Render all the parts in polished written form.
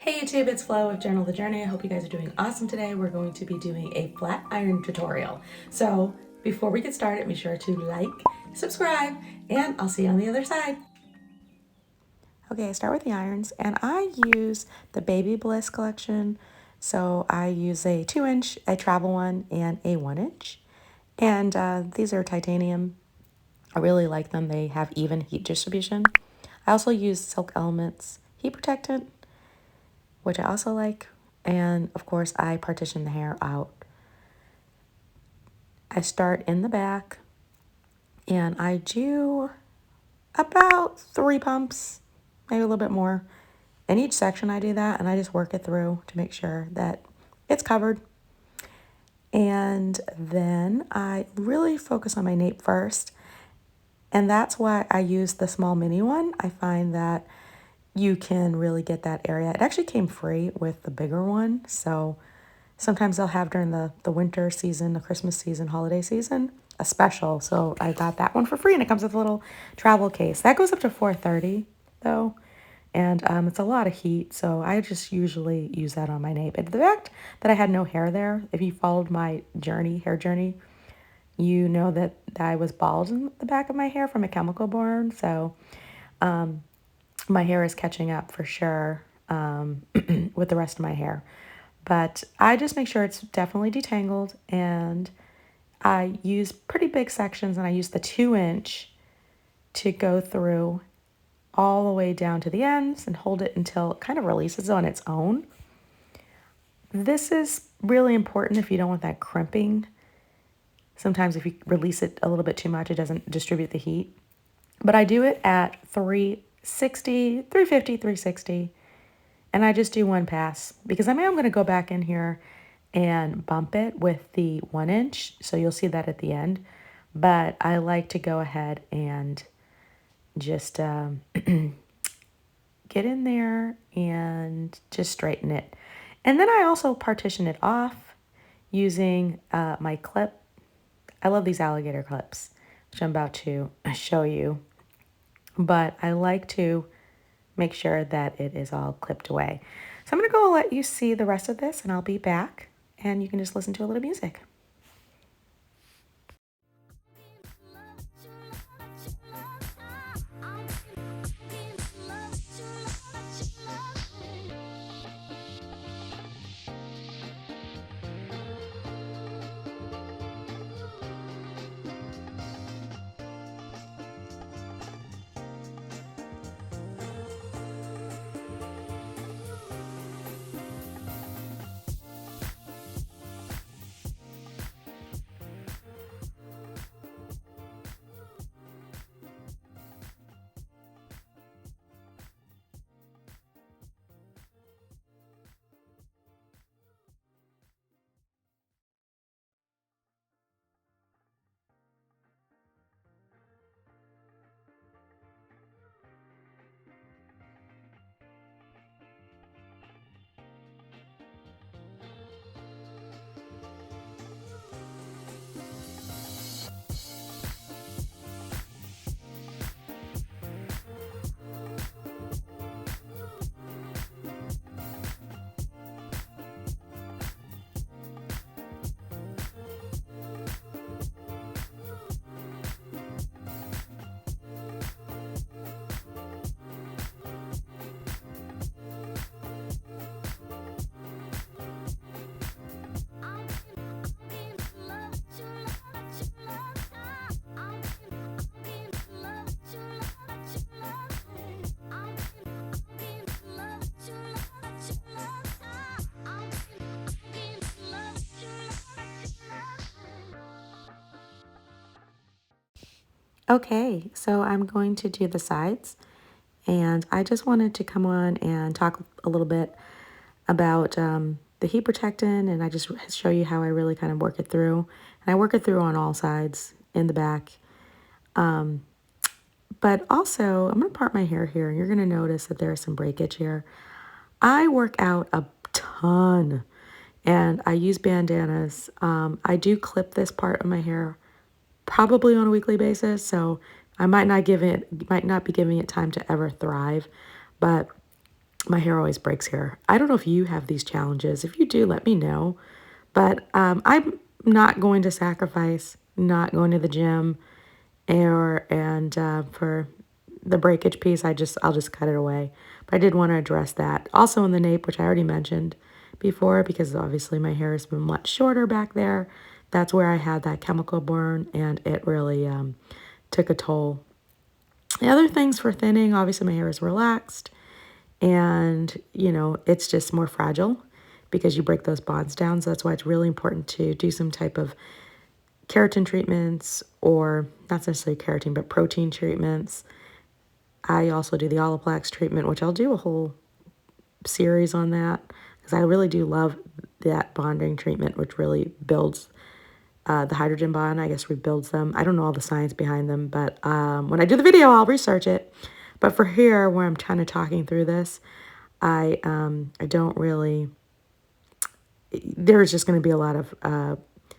Hey YouTube, it's Flo with Journal the Journey. I hope you guys are doing awesome today. We're going to be doing a flat iron tutorial. So before we get started, be sure to like, subscribe, and I'll see you on the other side. Okay, I start with the irons, and I use the Baby Bliss collection. So I use a 2-inch, a travel one, and a 1-inch. And these are titanium. I really like them. They have even heat distribution. I also use Silk Elements heat protectant, which I also like. And of course, I partition the hair out. I start in the back and I do about 3 pumps, maybe a little bit more. In each section, I do that and I just work it through to make sure that it's covered. And then I really focus on my nape first. And that's why I use the small mini one. I find that you can really get that area. It actually came free with the bigger one. So sometimes they'll have during the winter season, the Christmas season, holiday season, a special. So I got that one for free, and it comes with a little travel case. That goes up to 430 though, and it's a lot of heat. So I just usually use that on my nape. And the fact that I had no hair there, if you followed my hair journey, you know that I was bald in the back of my hair from a chemical burn. So my hair is catching up for sure with the rest of my hair. But I just make sure it's definitely detangled, and I use pretty big sections, and I use the 2-inch to go through all the way down to the ends and hold it until it kind of releases on its own. This is really important if you don't want that crimping. Sometimes if you release it a little bit too much, it doesn't distribute the heat. But I do it at 360, 350, 360. And I just do one pass because I am going to go back in here and bump it with the 1-inch. So you'll see that at the end. But I like to go ahead and just get in there and just straighten it. And then I also partition it off using my clip. I love these alligator clips, which I'm about to show you. But I like to make sure that it is all clipped away. So I'm going to go let you see the rest of this, and I'll be back, and you can just listen to a little music. Okay, so I'm going to do the sides, and I just wanted to come on and talk a little bit about the heat protectant, and I just show you how I really kind of work it through. And I work it through on all sides in the back. But also, I'm going to part my hair here, and you're going to notice that there is some breakage here. I work out a ton, and I use bandanas. I do clip this part of my hair probably on a weekly basis, so I might not be giving it time to ever thrive, but My hair always breaks here. I don't know if you have these challenges. If you do, let me know. But I'm not going to sacrifice not going to the gym, for the breakage piece, I'll just cut it away. But I did want to address that. Also in the nape, which I already mentioned before, because obviously my hair has been much shorter back there. That's where I had that chemical burn, and it really took a toll. The other things for thinning, obviously my hair is relaxed, and it's just more fragile because you break those bonds down. So that's why it's really important to do some type of keratin treatments, or not necessarily keratin, but protein treatments. I also do the Olaplex treatment, which I'll do a whole series on that because I really do love that bonding treatment, which really builds the hydrogen bond, I guess, rebuilds them. I don't know all the science behind them, but when I do the video, I'll research it. But for here, where I'm kind of talking through this, I don't really. There's just going to be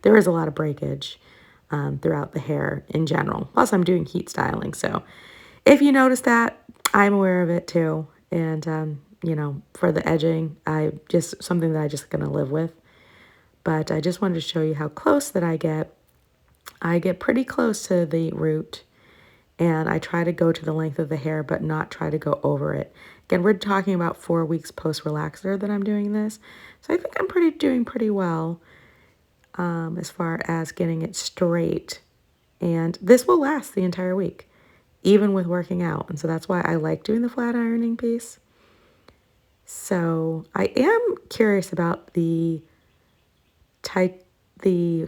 there is a lot of breakage throughout the hair in general. Plus, I'm doing heat styling, so if you notice that, I'm aware of it too. And for the edging, I just something that I just gonna live with. But I just wanted to show you how close that I get. I get pretty close to the root, and I try to go to the length of the hair, but not try to go over it. Again, we're talking about 4 weeks post relaxer that I'm doing this, so I think I'm doing pretty well as far as getting it straight. And this will last the entire week, even with working out. And so that's why I like doing the flat ironing piece. So I am curious about the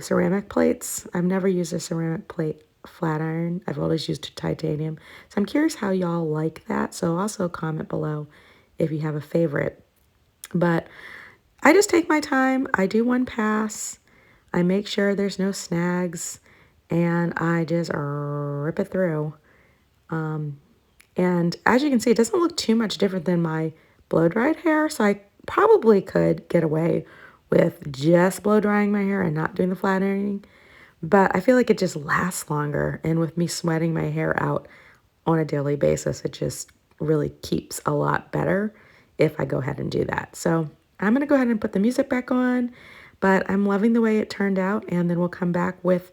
ceramic plates. I've never used a ceramic plate flat iron. I've always used titanium. So I'm curious how y'all like that. So also comment below if you have a favorite. But I just take my time. I do one pass. I make sure there's no snags, and I just rip it through. And as you can see, it doesn't look too much different than my blow-dried hair, so I probably could get away with just blow-drying my hair and not doing the flat ironing. But I feel like it just lasts longer, and with me sweating my hair out on a daily basis, it just really keeps a lot better if I go ahead and do that. So I'm going to go ahead and put the music back on, but I'm loving the way it turned out, and then we'll come back with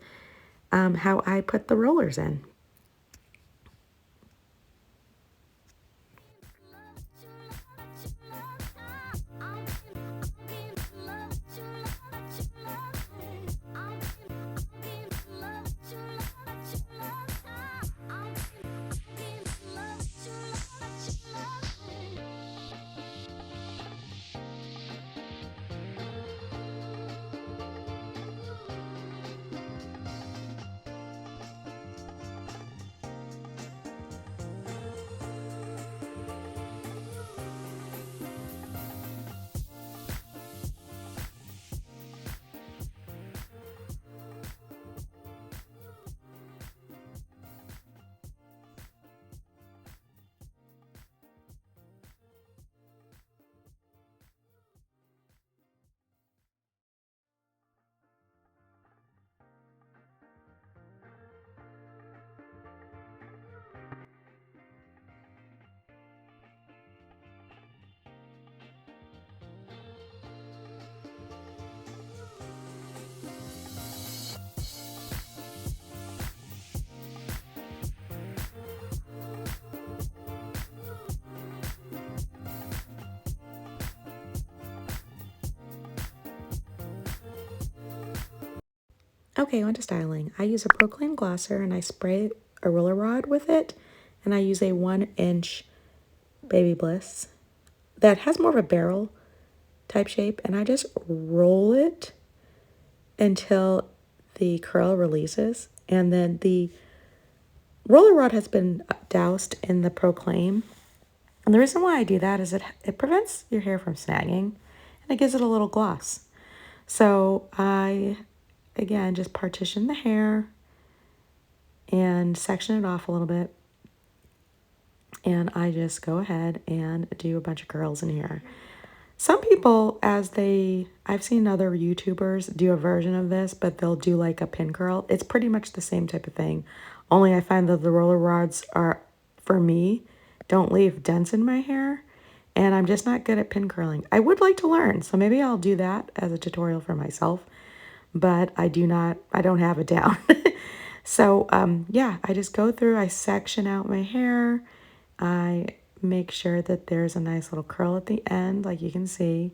how I put the rollers in. Okay, on to styling. I use a Proclaim glosser, and I spray a roller rod with it, and I use a 1-inch Baby Bliss that has more of a barrel type shape, and I just roll it until the curl releases, and then the roller rod has been doused in the Proclaim. And the reason why I do that is it prevents your hair from snagging, and it gives it a little gloss. So I, again, just partition the hair and section it off a little bit. And I just go ahead and do a bunch of curls in here. Some people, I've seen other YouTubers do a version of this, but they'll do like a pin curl. It's pretty much the same type of thing. Only I find that the roller rods are, for me, don't leave dents in my hair. and I'm just not good at pin curling. I would like to learn, so maybe I'll do that as a tutorial for myself, but I don't have it down. So yeah, I just go through, I section out my hair, I make sure that there's a nice little curl at the end, like you can see.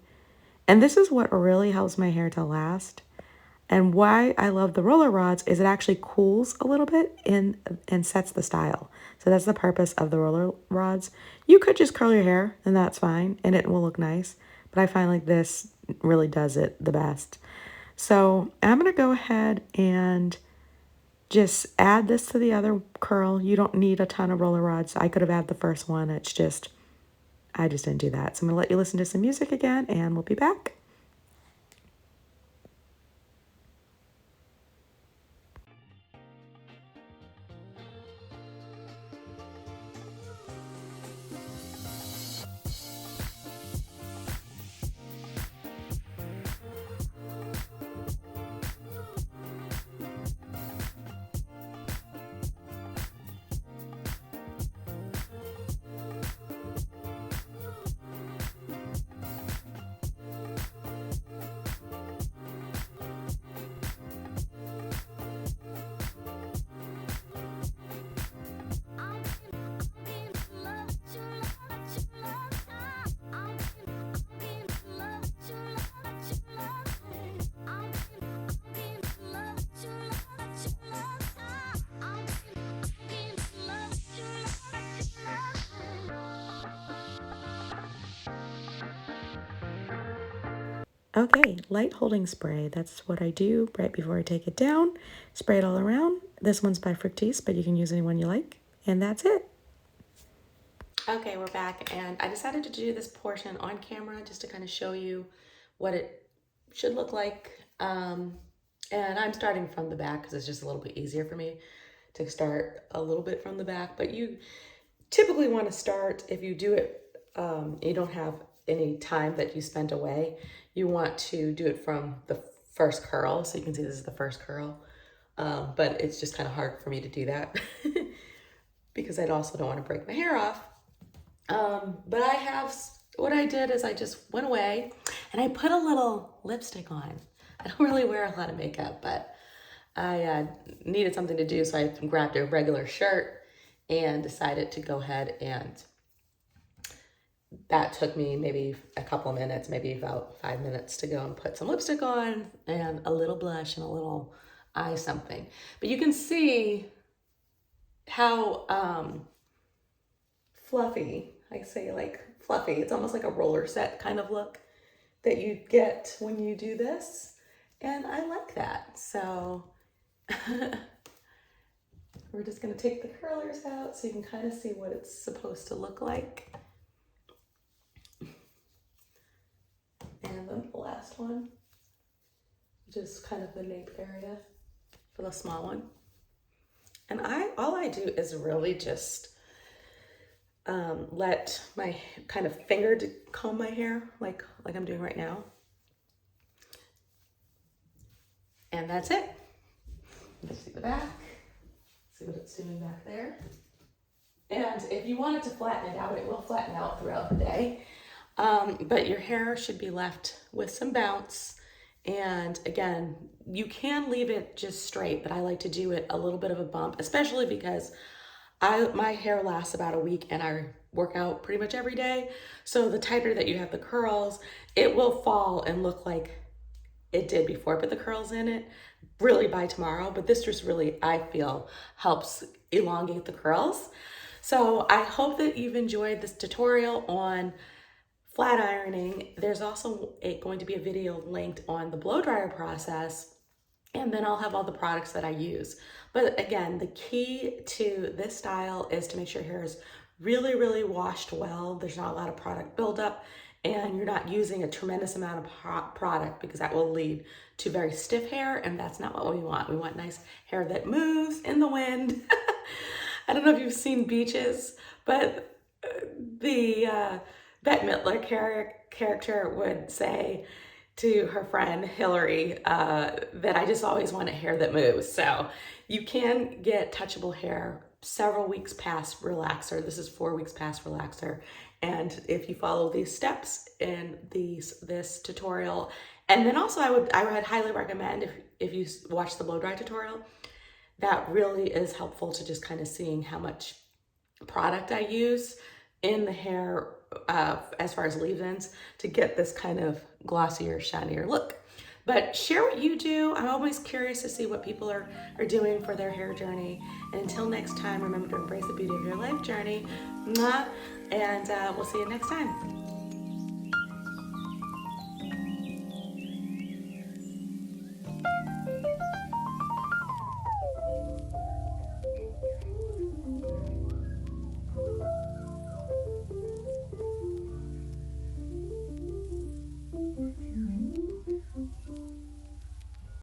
And this is what really helps my hair to last. And why I love the roller rods is it actually cools a little bit and sets the style. So that's the purpose of the roller rods. You could just curl your hair and that's fine and it will look nice. But I find like this really does it the best. So I'm going to go ahead and just add this to the other curl. You don't need a ton of roller rods. I could have added the first one. It's just, I just didn't do that. So I'm going to let you listen to some music again and we'll be back. Okay, light holding spray. That's what I do right before I take it down. Spray it all around. This one's by Fructis, but you can use any one you like. And that's it. Okay, we're back, and I decided to do this portion on camera just to kind of show you what it should look like. And I'm starting from the back because it's just a little bit easier for me to start a little bit from the back. But you typically want to start, if you do it, you don't have any time that you spent away, you want to do it from the first curl. So you can see this is the first curl, but it's just kind of hard for me to do that because I also don't want to break my hair off. But what I did is I just went away and I put a little lipstick on. I don't really wear a lot of makeup, but I needed something to do, so I grabbed a regular shirt and decided to go ahead, and that took me maybe a couple of minutes, maybe about 5 minutes to go and put some lipstick on and a little blush and a little eye something. But you can see how fluffy, I say like fluffy, it's almost like a roller set kind of look that you get when you do this. And I like that. So we're just gonna take the curlers out so you can kind of see what it's supposed to look like. And then the last one, which is kind of the nape area for the small one. And all I do is really just let my kind of finger to comb my hair like I'm doing right now. And that's it. Let's see the back. See what it's doing back there. And if you want it to flatten it out, it will flatten out throughout the day. But your hair should be left with some bounce. And again, you can leave it just straight, but I like to do it a little bit of a bump, especially because my hair lasts about a week and I work out pretty much every day. So the tighter that you have the curls, it will fall and look like it did before I put the curls in it, really by tomorrow. But this just really, I feel, helps elongate the curls. So I hope that you've enjoyed this tutorial on flat ironing. There's also going to be a video linked on the blow dryer process, and then I'll have all the products that I use. But again, the key to this style is to make sure your hair is really, really washed well. There's not a lot of product buildup, and you're not using a tremendous amount of product because that will lead to very stiff hair, and that's not what we want. We want nice hair that moves in the wind. I don't know if you've seen Beaches, but the Bette Midler character would say to her friend Hillary that I just always want a hair that moves. So you can get touchable hair several weeks past relaxer. This is 4 weeks past relaxer. And if you follow these steps in this tutorial, and then also I would highly recommend if you watch the blow dry tutorial, that really is helpful to just kind of seeing how much product I use in the hair as far as leave-ins to get this kind of glossier, shinier look. But share what you do. I'm always curious to see what people are doing for their hair journey. And until next time, remember to embrace the beauty of your life journey. Mwah, and we'll see you next time.